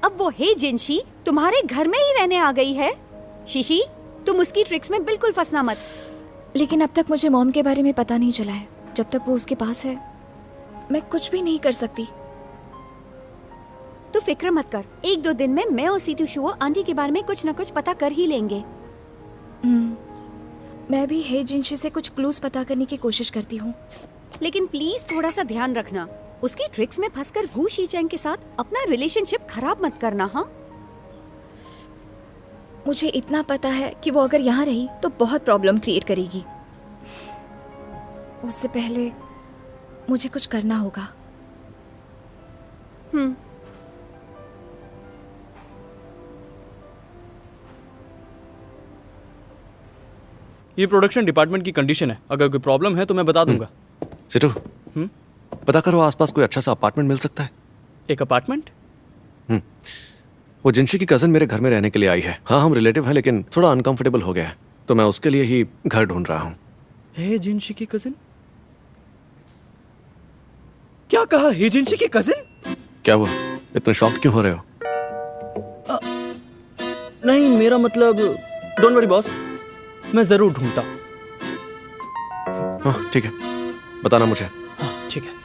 अब वो हे जिनशी तुम्हारे घर में ही रहने आ गई है। शिशी, तुम उसकी ट्रिक्स में बिल्कुल फंसना मत। लेकिन अब तक मुझे मॉम के बारे में पता नहीं चला है। जब तक वो उसके पास है मैं कुछ भी नहीं कर सकती। तो फिक्र मत कर, 1-2 दिन में मैं और सीतू शुओ आंटी के बारे में कुछ न कुछ पता कर ही लेंगे। मैं भी हे जिनशी से कुछ क्लूज पता करने की कोशिश करती हूँ। लेकिन प्लीज थोड़ा सा ध्यान रखना, उसकी ट्रिक्स में फंसकर गु शीचेंग के साथ अपना रिलेशनशिप खराब मत करना। हाँ, मुझे इतना पता है कि वो अगर यहाँ रही तो बहुत प्रॉब्लम क्रिएट करेगी। उससे पहले मुझे कुछ करना होगा। ये प्रोडक्शन डिपार्टमेंट की कंडीशन है, अगर कोई प्रॉब्लम है तो मैं बता दूंगा। सिटू, पता करो आसपास कोई अच्छा सा अपार्टमेंट मिल सकता है। एक अपार्टमेंट? वो जिनशी की कजन मेरे घर में रहने के लिए आई है। हाँ, हम रिलेटिव हैं, लेकिन थोड़ा अनकंफर्टेबल हो गया है, तो मैं उसके लिए ही घर ढूंढ रहा हूँ। हे जिनशी की कजिन? क्या कहा? हे जिनशी की कजिन? क्या हुआ, इतने शॉक क्यों हो रहे हो? नहीं, मेरा मतलब डोंट वरी बॉस, मैं जरूर ढूंढता। हाँ ठीक है, बताना मुझे। हाँ ठीक है।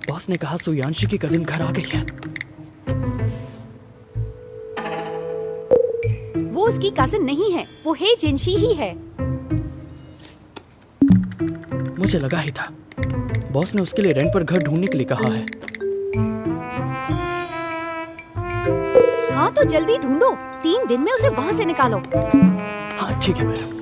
बॉस ने कहा सुयांशी की कजिन घर आ गई है। वो उसकी कजिन नहीं है, वो हे जिनशी ही है। मुझे लगा ही था, बॉस ने उसके लिए रेंट पर घर ढूंढने के लिए कहा है। हाँ तो जल्दी ढूंढो, 3 दिन में उसे वहाँ से निकालो। हाँ ठीक है मैडम।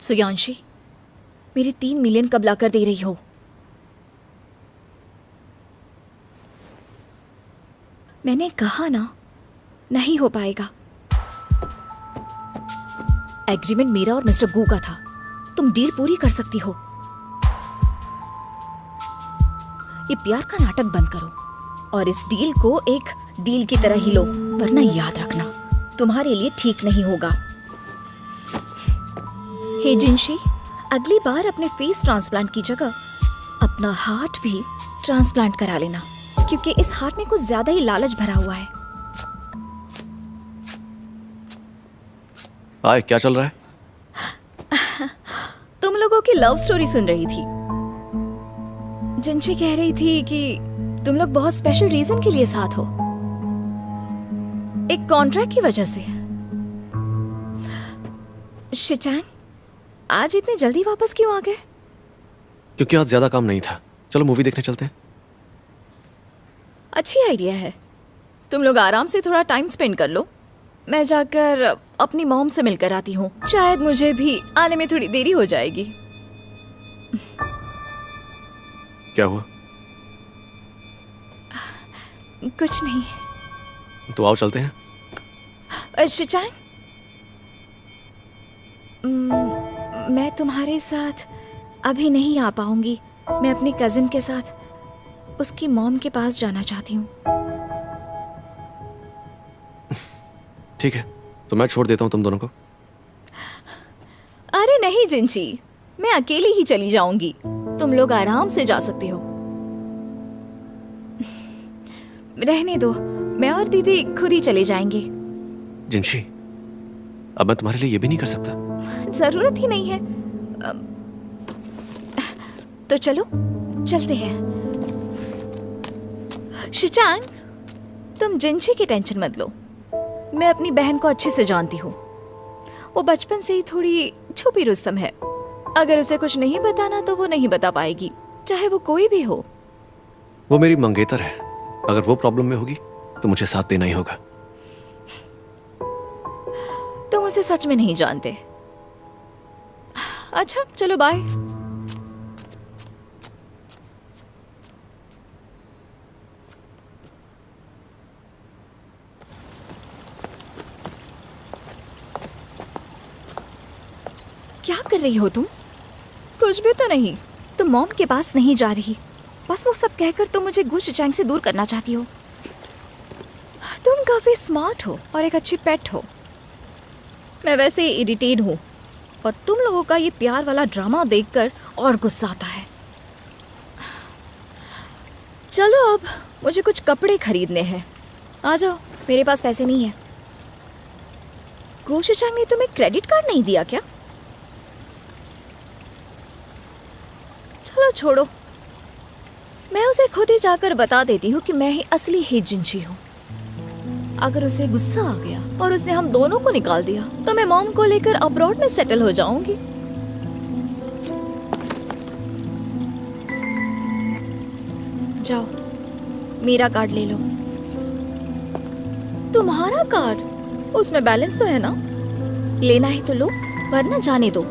सुयांशी, मेरे 3 मिलियन कब ला कर दे रही हो? मैंने कहा ना, नहीं हो पाएगा। एग्रीमेंट मेरा और मिस्टर गू का था, तुम डील पूरी कर सकती हो। ये प्यार का नाटक बंद करो और इस डील को एक डील की तरह ही लो, वरना याद रखना तुम्हारे लिए ठीक नहीं होगा। हे जिनशी, अगली बार अपने फेस ट्रांसप्लांट की जगह अपना हार्ट भी ट्रांसप्लांट करा लेना, क्योंकि इस हार्ट में कुछ ज्यादा ही लालच भरा हुआ है। हाय, क्या चल रहा है? तुम लोगों की लव स्टोरी सुन रही थी। जिनशी कह रही थी कि तुम लोग बहुत स्पेशल रीजन के लिए साथ हो, एक कॉन्ट्रैक्ट की वजह से। शिचांग, आज इतने जल्दी वापस क्यों आ गए? क्योंकि आज ज्यादा काम नहीं था। चलो मूवी देखने चलते हैं। अच्छी आइडिया है। तुम लोग आराम से थोड़ा टाइम स्पेंड कर लो। मैं जाकर अपनी मॉम से मिलकर आती हूँ। शायद मुझे भी आने में थोड़ी देरी हो जाएगी। क्या हुआ? कुछ नहीं। तो आओ चलते हैं। शिचांग, मैं तुम्हारे साथ अभी नहीं आ पाऊंगी। मैं अपनी कजिन के साथ उसकी मॉम के पास जाना चाहती हूँ। ठीक है, तो मैं छोड़ देता हूँ तुम दोनों को। अरे नहीं जिंची, मैं अकेली ही चली जाऊंगी। तुम लोग आराम से जा सकते हो। रहने दो, मैं और दीदी खुद ही चले जाएंगे। जिनशी, अब मैं तुम्हारे लिए ये भी नहीं कर सकता? जरूरत ही नहीं है। तो चलो चलते हैं। शिचांग, तुम जिनशी की टेंशन मत लो। मैं अपनी बहन को अच्छे से जानती हूँ। वो बचपन से ही थोड़ी छुपी रुस्तम है। अगर उसे कुछ नहीं बताना तो वो नहीं बता पाएगी, चाहे वो कोई भी हो। वो मेरी मंगेतर है। अगर वो प्रॉब्लम में होगी तो मुझे साथ देना ही होगा। तुम उसे सच में नहीं जानते। अच्छा चलो बाय। क्या कर रही हो तुम? कुछ भी तो नहीं। तुम मॉम के पास नहीं जा रही, बस वो सब कहकर तुम मुझे गु शिचांग से दूर करना चाहती हो। तुम काफी स्मार्ट हो और एक अच्छी पेट हो। मैं वैसे ही इरिटेट हूँ और तुम लोगों का ये प्यार वाला ड्रामा देखकर और गुस्सा आता है। चलो अब मुझे कुछ कपड़े खरीदने हैं। आ जाओ, मेरे पास पैसे नहीं है। गु शिचांग ने तुम्हें क्रेडिट कार्ड नहीं दिया क्या? चलो छोड़ो, मैं उसे खुद ही जाकर बता देती हूँ कि मैं ही असली ही जिनशी हूँ। अगर उसे गुस्सा आ गया और उसने हम दोनों को निकाल दिया तो मैं मॉम को लेकर अब्रॉड में सेटल हो जाऊंगी। जाओ, मेरा कार्ड ले लो। तुम्हारा कार्ड? उसमें बैलेंस तो है ना? लेना है तो लो, वरना जाने दो।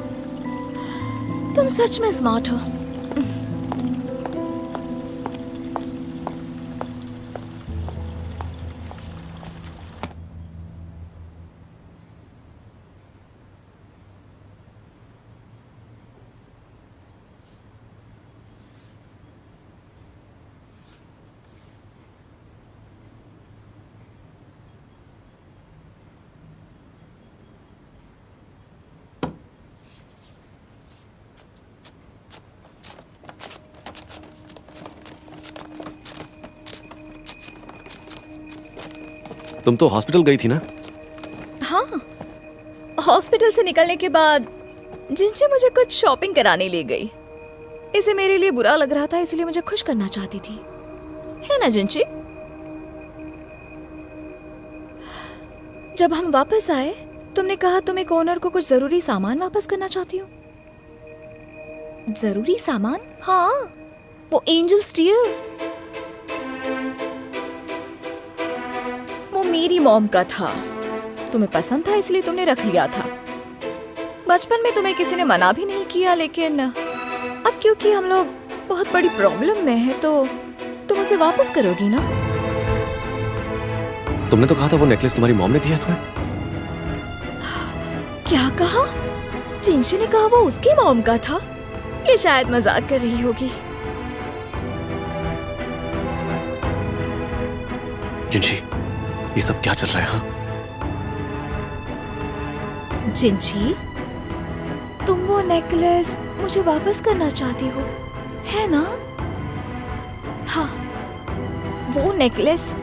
तुम सच में स्मार्ट हो। तुम तो हॉस्पिटल गई थी ना? हाँ, हॉस्पिटल से निकलने के बाद जिनसे मुझे कुछ शॉपिंग कराने ले गई। इसे मेरे लिए बुरा लग रहा था, इसलिए मुझे खुश करना चाहती थी, है ना जिंची? जब हम वापस आए तुमने कहा तुम एक ओनर को कुछ जरूरी सामान वापस करना चाहती हो। जरूरी सामान? हाँ, वो एंजल स्टीयर। वो मेरी मॉम का था, तुम्हें पसंद था इसलिए तुमने रख लिया था। बचपन में तुम्हें किसी ने मना भी नहीं किया, लेकिन अब क्योंकि हम लोग बहुत बड़ी प्रॉब्लम में हैं तो तुम उसे वापस करोगी ना? तुमने तो कहा था वो नेकलेस तुम्हारी मॉम ने दिया तुम्हें। क्या कहा? जिंशी ने कहा वो उसकी मॉम का था। ये शायद मजाक कर रही होगी। जिनशी, ये सब क्या चल रहा है? हाँ, जिंशी, तुम वो नेकलेस मुझे वापस करना चाहती हो, है ना? हाँ, वो नेकलेस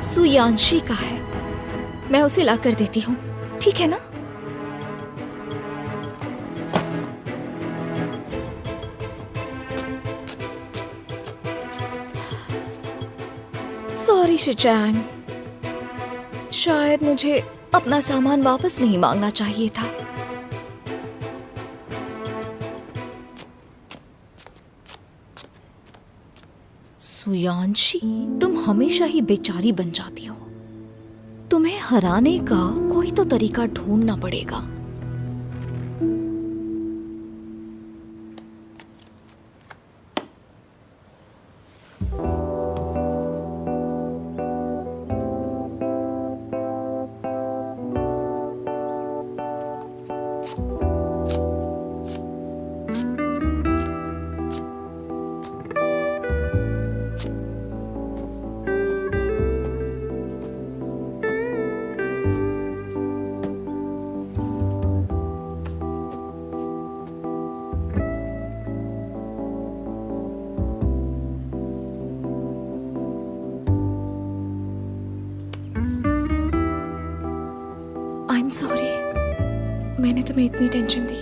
सुयांशी का है। मैं उसे ला कर देती हूँ, ठीक है ना? सॉरी शिचांग, शायद मुझे अपना सामान वापस नहीं मांगना चाहिए था। सुयांशी, तुम हमेशा ही बेचारी बन जाती हो। तुम्हें हराने का कोई तो तरीका ढूंढना पड़ेगा। एम सॉरी, मैंने तुम्हें इतनी टेंशन दी।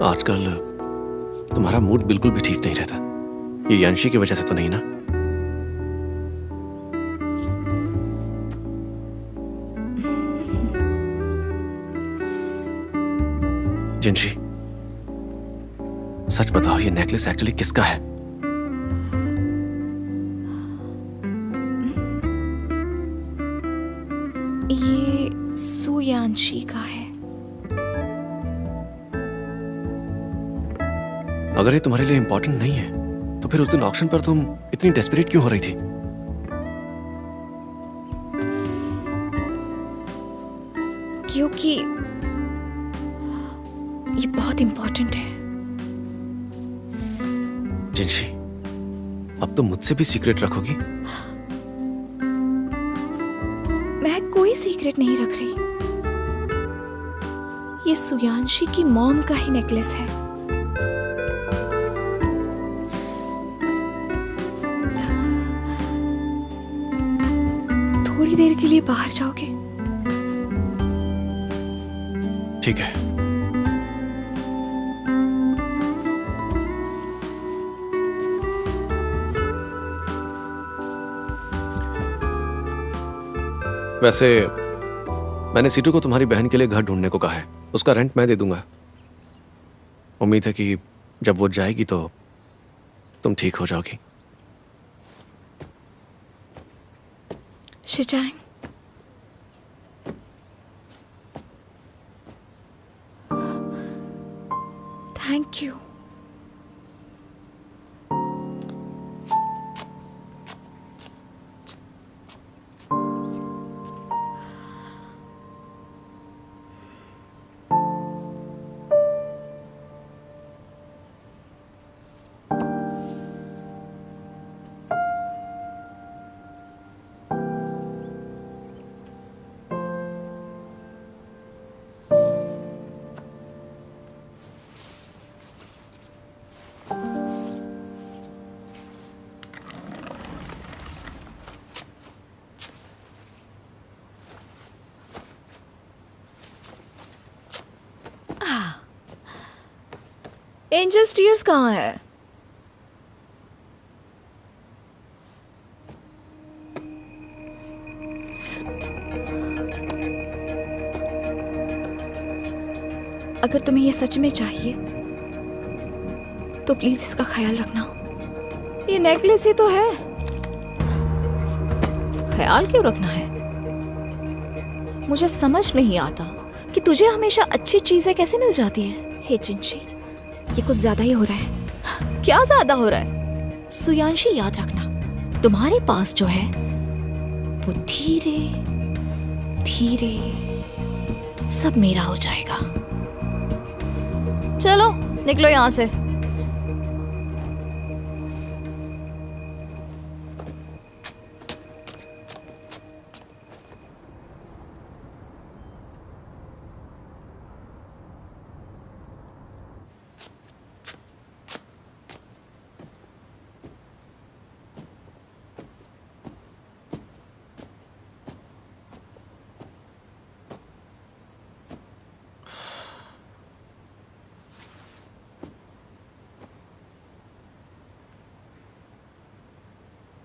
आजकल तुम्हारा मूड बिल्कुल भी ठीक नहीं रहता। ये यांशी की वजह से तो नहीं ना? जिनशी, सच बताओ, ये नेकलेस एक्चुअली किसका है? ये सुयांशी का है। अगर ये तुम्हारे लिए इंपॉर्टेंट नहीं है तो फिर उस दिन ऑक्शन पर तुम इतनी डेस्परेट क्यों हो रही थी? क्योंकि ये बहुत इंपॉर्टेंट है। जिनशी, अब तुम मुझसे भी सीक्रेट रखोगी? मैं कोई सीक्रेट नहीं रख रही। ये सुयांशी की मॉम का ही नेकलेस है। थोड़ी देर के लिए बाहर जाओगे? ठीक है। वैसे मैंने सीटू को तुम्हारी बहन के लिए घर ढूंढने को कहा है। उसका रेंट मैं दे दूंगा। उम्मीद है कि जब वो जाएगी तो तुम ठीक हो जाओगी। Shijang, thank you. Angels tears कहाँ है? अगर तुम्हें ये सच में चाहिए तो प्लीज इसका ख्याल रखना। ये नेकलेस ही तो है। ख्याल क्यों रखना है? मुझे समझ नहीं आता कि तुझे हमेशा अच्छी चीजें कैसे मिल जाती हैं। हे जिनशी, ये कुछ ज्यादा ही हो रहा है। क्या ज्यादा हो रहा है? सुयांशी, याद रखना, तुम्हारे पास जो है वो धीरे धीरे सब मेरा हो जाएगा। चलो निकलो यहां से।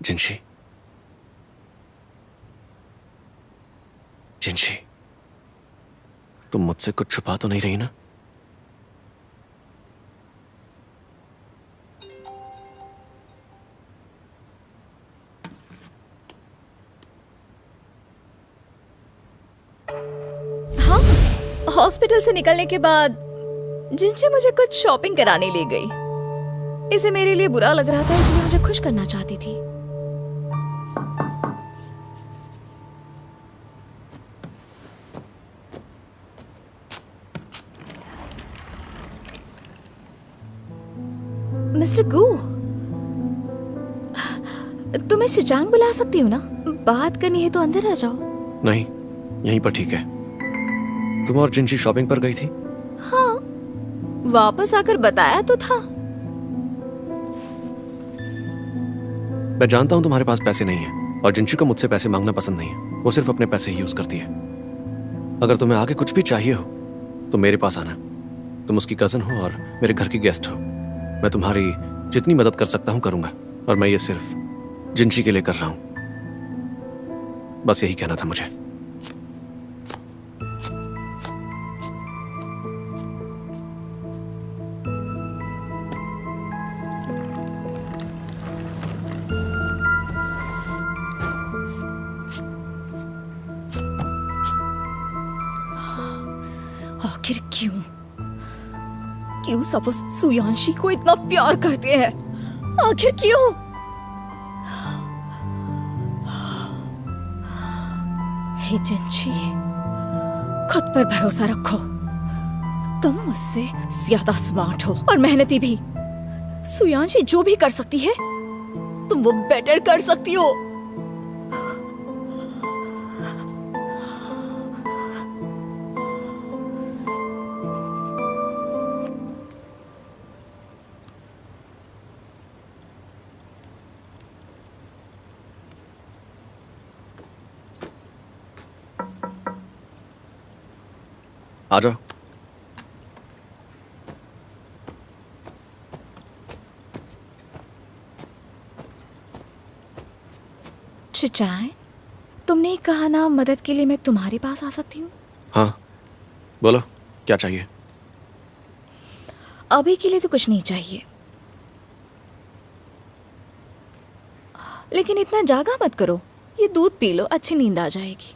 जिनशी, जिनशी, तुम मुझसे कुछ छुपा तो नहीं रही ना? हाँ, हॉस्पिटल से निकलने के बाद जिनसे मुझे कुछ शॉपिंग कराने ले गई। इसे मेरे लिए बुरा लग रहा था, इसलिए मुझे खुश करना चाहती थी। मिस्टर गू, तुम्हें शिजांग बुला सकती हूँ ना? बात करनी है तो अंदर आ जाओ। नहीं, यहीं पर ठीक है। तुम और जिनशी शॉपिंग पर गई थी? हाँ, वापस आकर बताया तो था। मैं जानता हूं तुम्हारे पास पैसे नहीं है और जिंशी को मुझसे पैसे मांगना पसंद नहीं है। वो सिर्फ अपने पैसे ही यूज करती है। अगर तुम्हें आगे कुछ भी चाहिए हो तो मेरे पास आना। तुम उसकी कजन हो और मेरे घर की गेस्ट हो। मैं तुम्हारी जितनी मदद कर सकता हूं करूंगा, और मैं ये सिर्फ जिंशी के लिए कर रहा हूं। बस यही कहना था मुझे। आखिर क्यों सब उस सुयांशी को इतना प्यार करते हैं? आखिर क्यों? हे जिंशी, खुद पर भरोसा रखो। तुम मुझसे ज्यादा स्मार्ट हो और मेहनती भी। सुयांशी जो भी कर सकती है तुम वो बेटर कर सकती हो। आ जाओ। शिचाएं, तुमने कहा ना मदद के लिए मैं तुम्हारे पास आ सकती हूँ। हाँ बोलो, क्या चाहिए? अभी के लिए तो कुछ नहीं चाहिए, लेकिन इतना जागा मत करो। ये दूध पी लो, अच्छी नींद आ जाएगी।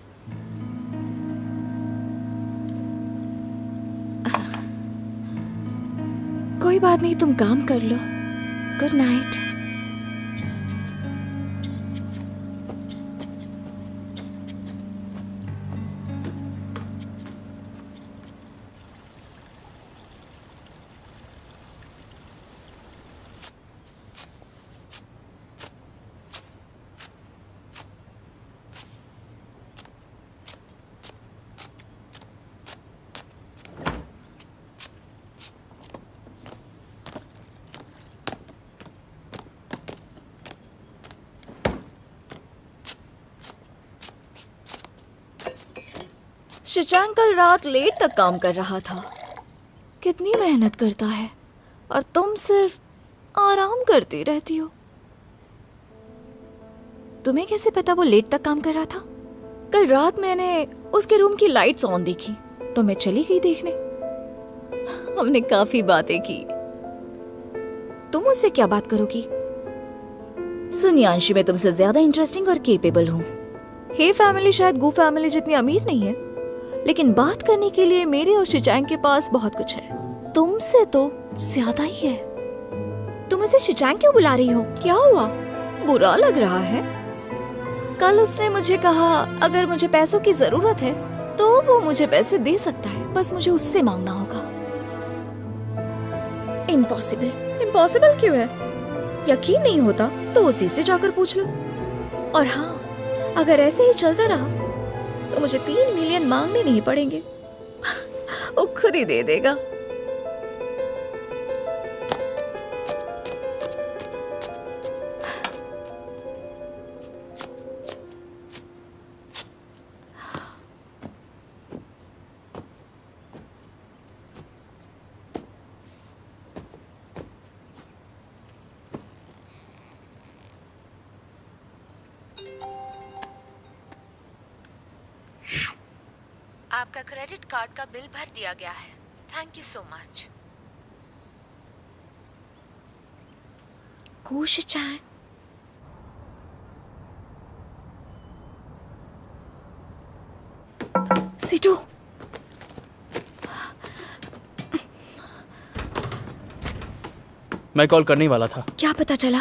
कोई बात नहीं, तुम काम कर लो। Good night. शिचांग कल रात लेट तक काम कर रहा था। कितनी मेहनत करता है और तुम सिर्फ आराम करती रहती हो। तुम्हें कैसे पता वो लेट तक काम कर रहा था? कल रात मैंने उसके रूम की लाइट्स ऑन देखी तो मैं चली गई देखने। हमने काफी बातें की। तुम मुझसे क्या बात करोगी? सुनियांशी, मैं तुमसे ज्यादा इंटरेस्टिंग और केपेबल हूँ। हे फैमिली शायद गू फैमिली जितनी अमीर नहीं है, लेकिन बात करने के लिए मेरे और शिचांग के पास बहुत कुछ है। तुमसे तो ज्यादा ही है। तुम इसे शिचांग क्यों बुला रही हो? क्या हुआ? बुरा लग रहा है? कल उसने मुझे कहा अगर मुझे पैसों की जरूरत है तो वो मुझे पैसे दे सकता है, बस मुझे उससे मांगना होगा। इम्पॉसिबल। इम्पॉसिबल क्यों है? यकीन नहीं होता तो उसी से जाकर पूछ लो। और हाँ, अगर ऐसे ही चलता रहा तो मुझे 3 मिलियन मांगने नहीं पड़ेंगे। वो खुद ही दे देगा। आपका क्रेडिट कार्ड का बिल भर दिया गया है। Thank you so much. शिचांग, सीटू, मैं कॉल करने वाला था। क्या पता चला?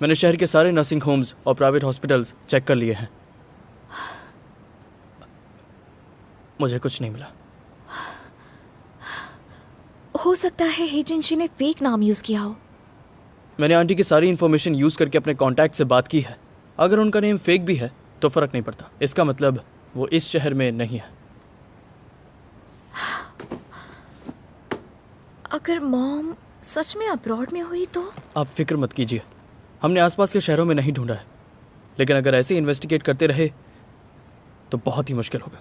मैंने शहर के सारे नर्सिंग होम्स और प्राइवेट हॉस्पिटल्स चेक कर लिए हैं। मुझे कुछ नहीं मिला। हो सकता है हेजिंशी ने फेक नाम यूज किया हो। मैंने आंटी की सारी इन्फॉर्मेशन यूज करके अपने कॉन्टैक्ट से बात की है। अगर उनका नेम फेक भी है तो फर्क नहीं पड़ता। इसका मतलब वो इस शहर में नहीं है। अगर मॉम सच में अब्रॉड में हुई तो? आप फिक्र मत कीजिए, हमने आसपास के शहरों में नहीं ढूंढा है, लेकिन अगर ऐसे इन्वेस्टिगेट करते रहे तो बहुत ही मुश्किल होगा।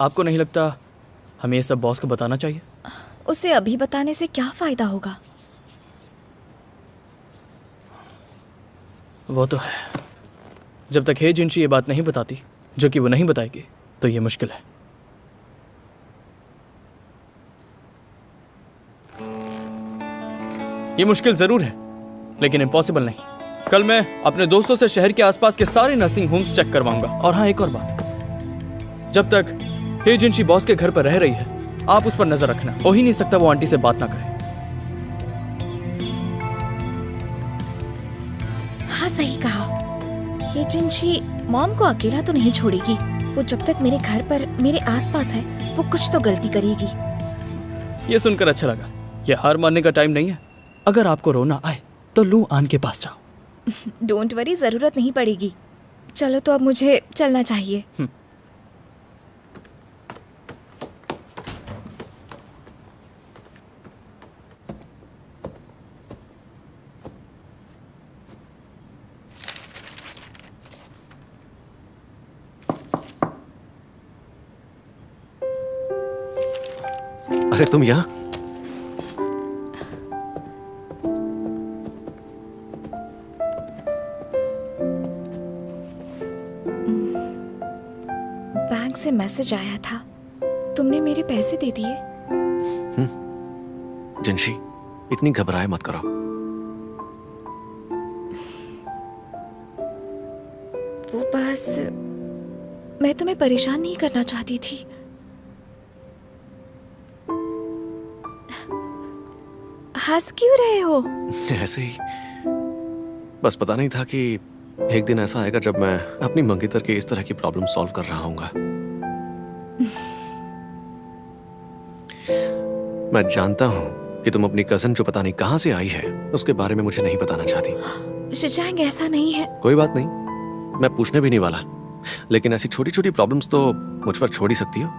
आपको नहीं लगता हमें ये सब बॉस को बताना चाहिए? उसे अभी बताने से क्या फायदा होगा? वो तो है, जब तक हे जिनशी ये बात नहीं बताती, जो कि वो नहीं बताएगी, तो ये मुश्किल है। ये मुश्किल जरूर है, लेकिन इम्पॉसिबल नहीं। कल मैं अपने दोस्तों से शहर के आसपास के सारे नर्सिंग होम्स चेक करवाऊंगा। और हाँ, एक और बात, जब तक हे जिनशी बॉस के घर पर रह रही है, आप उस पर नजर रखना। हो ही नहीं सकता वो आंटी से बात ना करे। हाँ, सही कहा। ये जिनशी मॉम को अकेला तो नहीं छोड़ेगी। वो जब तक मेरे घर पर मेरे आसपास है, वो कुछ तो गलती करेगी। ये सुनकर अच्छा लगा। ये हार मानने का टाइम नहीं है। अगर आपको रोना आए तो लू आन के पास जाओ। डोंट वरी, जरूरत नहीं पड़ेगी। चलो, तो अब मुझे चलना चाहिए। अरे तुम यहाँ? बैंक से मैसेज आया था, तुमने मेरे पैसे दे दिए। जिनशी, इतनी घबराए मत करो। वो बस, मैं तुम्हें परेशान नहीं करना चाहती थी। हंस क्यों रहे हो? ऐसे ही, बस पता नहीं था कि एक दिन ऐसा आएगा जब मैं अपनी मंगेतर की इस तरह की प्रॉब्लम सॉल्व कर रहा हूँगा। मैं जानता हूँ कि तुम अपनी कजन जो पता नहीं कहाँ से आई है, उसके बारे में मुझे नहीं बताना चाहती। शिचांग, ऐसा नहीं है। कोई बात नहीं, मैं पूछने भी नहीं वाला, लेकिन ऐसी छोटी छोटी प्रॉब्लम्स तो मुझ पर छोड़ ही सकती हो।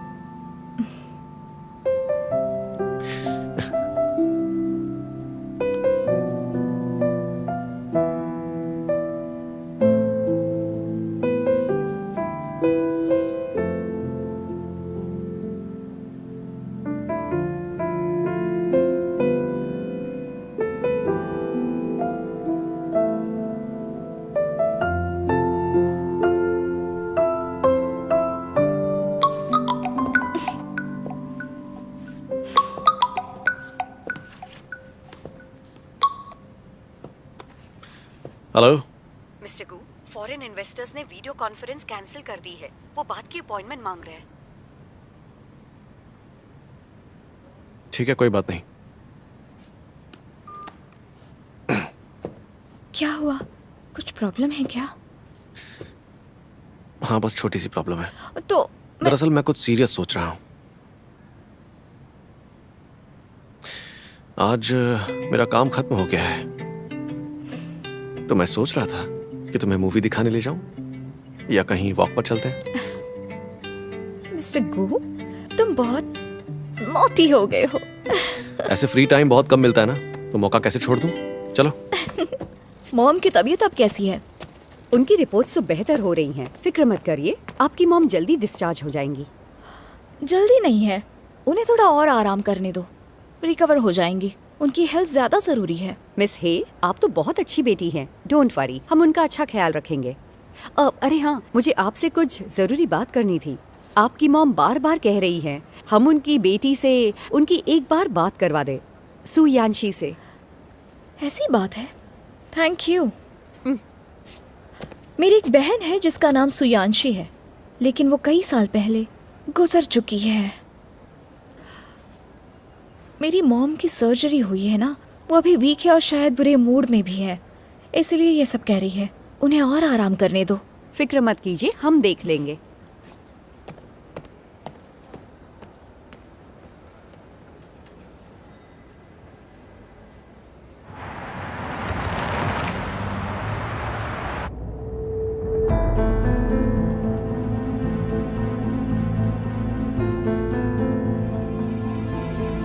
हेलो मिस्टर गू, फॉरेन इन्वेस्टर्स ने वीडियो कॉन्फ्रेंस कैंसिल कर दी है। वो बात की अपॉइंटमेंट मांग रहे हैं। ठीक है, कोई बात नहीं। क्या हुआ? कुछ प्रॉब्लम है क्या? हाँ, बस छोटी सी प्रॉब्लम है। तो दरअसल मैं कुछ सीरियस सोच रहा हूँ। आज मेरा काम खत्म हो गया है, तो मैं सोच रहा था कि तुम्हें मूवी दिखाने ले जाऊं या कहीं वॉक पर चलते हैं। मिस्टर गू, तुम बहुत नॉटी हो गए हो। ऐसे फ्री टाइम बहुत कम मिलता है ना, तो मौका कैसे छोड़ दूं? चलो। मॉम की तबीयत अब कैसी है? उनकी रिपोर्ट्स तो बेहतर हो रही हैं। फिक्र मत करिए, आपकी मॉम जल्दी डिस्चार्ज हो जाएंगी। जल्दी नहीं है, उन्हें थोड़ा और आराम करने दो, रिकवर हो जाएंगी। उनकी हेल्थ ज्यादा जरूरी है। मिस हे, आप तो बहुत अच्छी बेटी हैं। डोंट वरी, हम उनका अच्छा ख्याल रखेंगे। अरे हाँ, मुझे आपसे कुछ जरूरी बात करनी थी। आपकी मॉम बार बार कह रही हैं हम उनकी बेटी से उनकी एक बार बात करवा दे, सु यानशी से। ऐसी बात है? Thank you. मेरी एक बहन है जिसका नाम सुयांशी है, लेकिन वो कई साल पहले गुजर चुकी है। मेरी मॉम की सर्जरी हुई है ना, वो अभी वीक है और शायद बुरे मूड में भी है, इसलिए ये सब कह रही है। उन्हें और आराम करने दो। फिक्र मत कीजिए, हम देख लेंगे।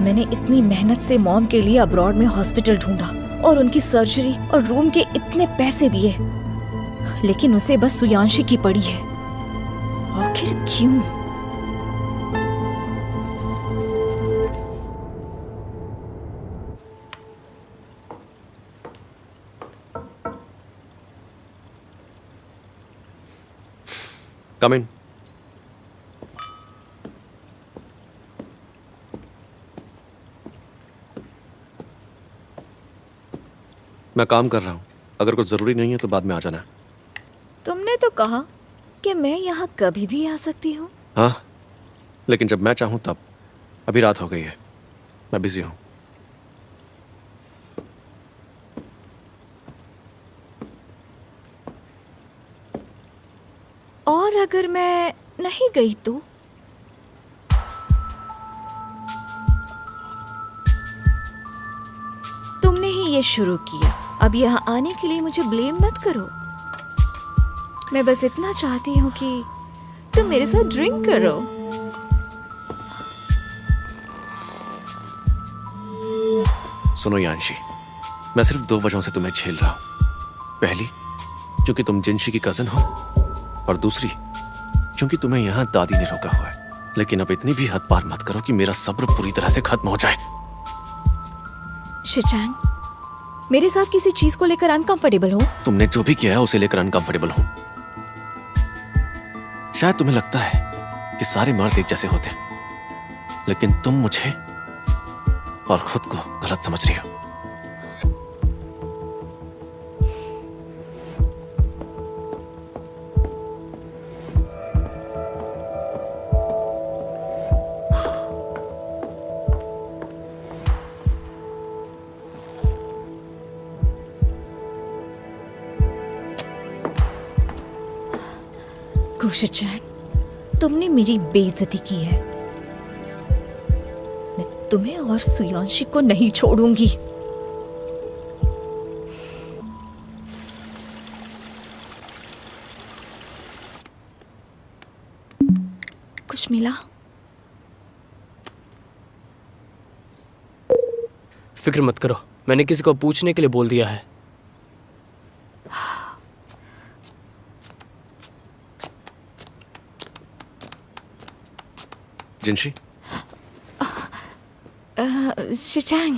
मैंने इतनी मेहनत से मॉम के लिए अब्रॉड में हॉस्पिटल ढूंढा और उनकी सर्जरी और रूम के इतने पैसे दिए, लेकिन उसे बस सुयांशी की पड़ी है। आखिर क्यों? कम इन। मैं काम कर रहा हूं, अगर कुछ जरूरी नहीं है तो बाद में आ जाना। तुमने तो कहा कि मैं यहाँ कभी भी आ सकती हूँ। हाँ, लेकिन जब मैं चाहूं तब। अभी रात हो गई है, मैं बिजी हूं। और अगर मैं नहीं गई तो? तुमने ही ये शुरू किया, अब यहाँ आने के लिए मुझे ब्लेम मत करो। मैं बस इतना चाहती हूँ कि तुम मेरे साथ ड्रिंक करो। सुनो यांशी, मैं सिर्फ 2 वजहों से तुम्हें झेल रहा हूं। पहली, क्योंकि तुम जिनशी की कजन हो, और दूसरी, क्योंकि तुम्हें यहां दादी ने रोका हुआ है। लेकिन अब इतनी भी हद पार मत करो कि मेरा सब्र पूरी तरह से खत्म हो जाए। शिचांग, मेरे साथ किसी चीज को लेकर अनकंफर्टेबल हो? तुमने जो भी किया है उसे लेकर अनकंफर्टेबल हूं। शायद तुम्हें लगता है कि सारे मर्द एक जैसे होते हैं, लेकिन तुम मुझे और खुद को गलत समझ रही हो। शिचांग, तुमने मेरी बेइज्जती की है। मैं तुम्हें और सुयांशी को नहीं छोड़ूंगी। कुछ मिला? फिक्र मत करो, मैंने किसी को पूछने के लिए बोल दिया है। जिनशी, शिचांग,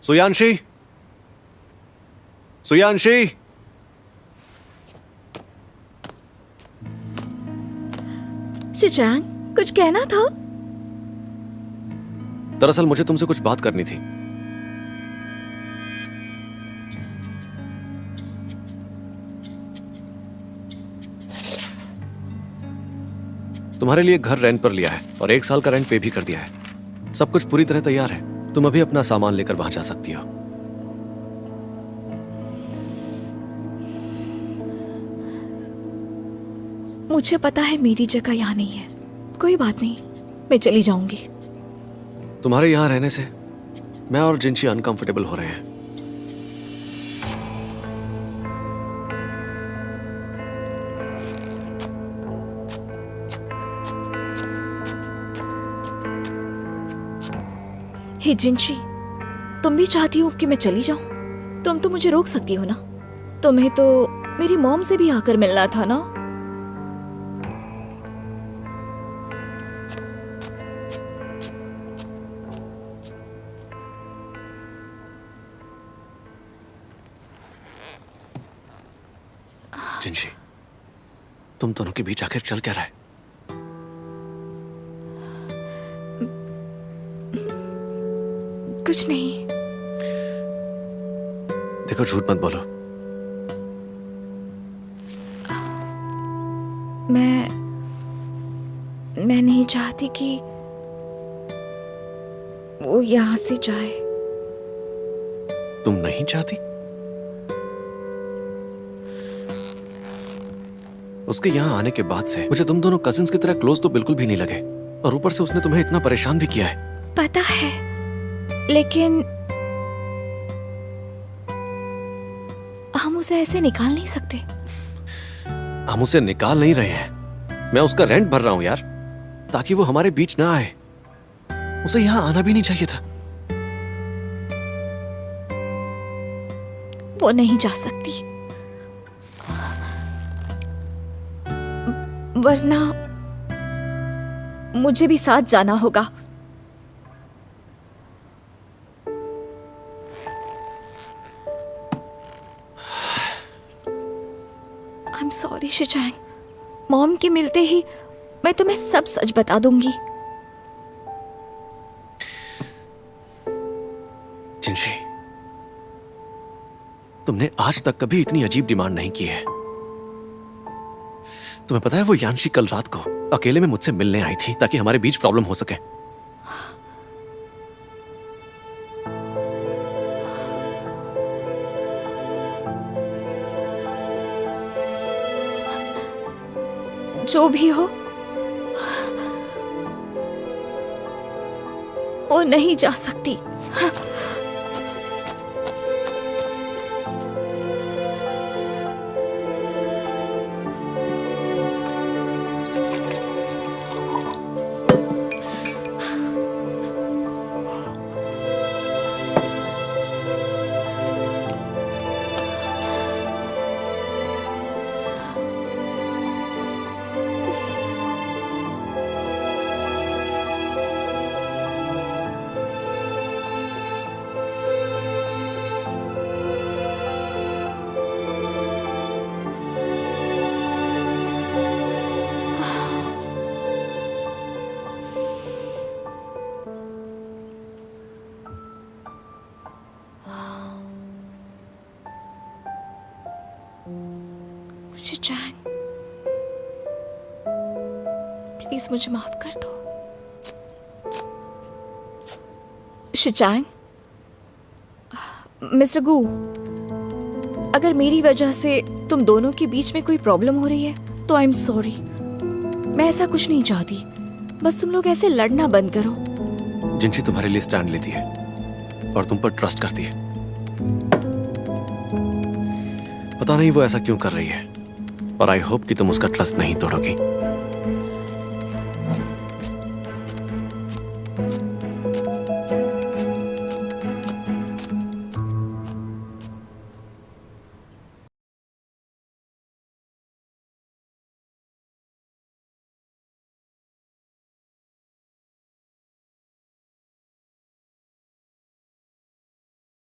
सुयांशी, सुयांशी। शिचांग, कुछ कहना था? दरअसल मुझे तुमसे कुछ बात करनी थी। तुम्हारे लिए घर रेंट पर लिया है और 1 साल का रेंट पे भी कर दिया है। सब कुछ पूरी तरह तैयार है, तुम अभी अपना सामान लेकर वहां जा सकती हो। मुझे पता है मेरी जगह यहाँ नहीं है, कोई बात नहीं, मैं चली जाऊंगी। तुम्हारे यहां रहने से मैं और जिनशी अनकंफर्टेबल हो रहे हैं। हे जिनशी, तुम भी चाहती हो कि मैं चली जाऊं? तुम तो मुझे रोक सकती हो ना? तुम्हें तो मेरी मॉम से भी आकर मिलना था ना? जिनशी, तुम दोनों के बीच आखिर चल क्या रहा है? कुछ नहीं। देखो, झूठ मत बोलो। मैं नहीं चाहती कि वो यहां से जाए। तुम नहीं चाहती? उसके यहाँ आने के बाद से मुझे तुम दोनों कजिन्स की तरह क्लोज तो बिल्कुल भी नहीं लगे, और ऊपर से उसने तुम्हें इतना परेशान भी किया है। पता है, लेकिन हम उसे ऐसे निकाल नहीं सकते। हम उसे निकाल नहीं रहे हैं, मैं उसका रेंट भर रहा हूं यार, ताकि वो हमारे बीच ना आए। उसे यहां आना भी नहीं चाहिए था। वो नहीं जा सकती, वरना मुझे भी साथ जाना होगा। आई एम सॉरी शिचांग, मॉम के मिलते ही मैं तुम्हें सब सच बता दूंगी। जिनशी, तुमने आज तक कभी इतनी अजीब डिमांड नहीं की है। तुम्हें पता है वो यांशी कल रात को अकेले में मुझसे मिलने आई थी ताकि हमारे बीच प्रॉब्लम हो सके। जो भी हो, वो नहीं जा सकती। शिचांग, प्लीज मुझे माफ कर दो। शिचांग, मिस्टर गू, अगर मेरी वजह से तुम दोनों के बीच में कोई प्रॉब्लम हो रही है तो आई एम सॉरी। मैं ऐसा कुछ नहीं चाहती, बस तुम लोग ऐसे लड़ना बंद करो। जिनशी तुम्हारे लिए स्टैंड लेती है और तुम पर ट्रस्ट करती है। पता नहीं वो ऐसा क्यों कर रही है, और आई होप कि तुम उसका ट्रस्ट नहीं तोड़ोगी।